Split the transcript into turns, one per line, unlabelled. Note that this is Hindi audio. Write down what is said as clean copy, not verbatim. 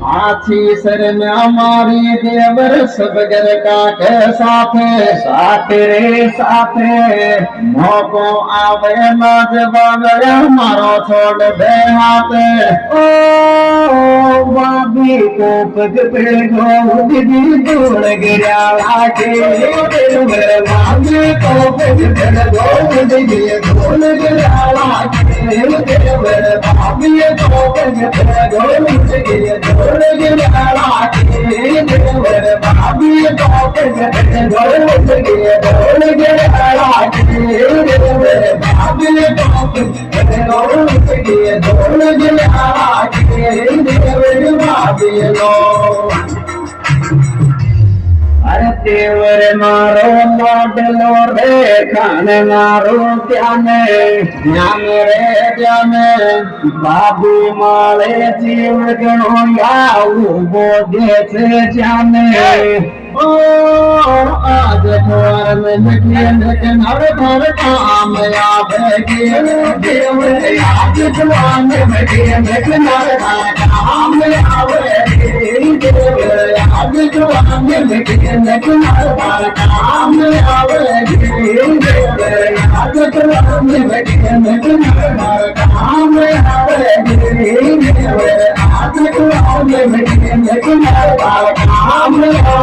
हाथी सर में हमारी देवर सब गर काटे साथे साथे रे साथे मोको आवे नाच बाबे मारो छोड़ दे हाथे ओ बाबी को पग पे गो दीदी दूर गिरा लाके मेरे बाबी को पग पे गो दीदी दूर गिरा लाके मेरे बाबी को पग पे गो दीदी दूर गिरा लाके मेरे बाबी को पग पे गो दीदी दूर गिरा लाके मेरे बाबी को पग पे गो दीदी दूर गिरा लाके मेरे बाबी को अरे तेवर मारो मोडलो रे खाने मारो त्याने ज्ञान रे जाने बाबू माले जीव गणो याऊ बोधे से जाने ओ आज द्वार में लेकिन हर भर काम याद देव आज द्वार में लेकिन हर काम याद आज द्वार में लेकिन हर काम याद आज द्वार में लेकिन हर काम याद आज द्वार में लेकिन हर काम याद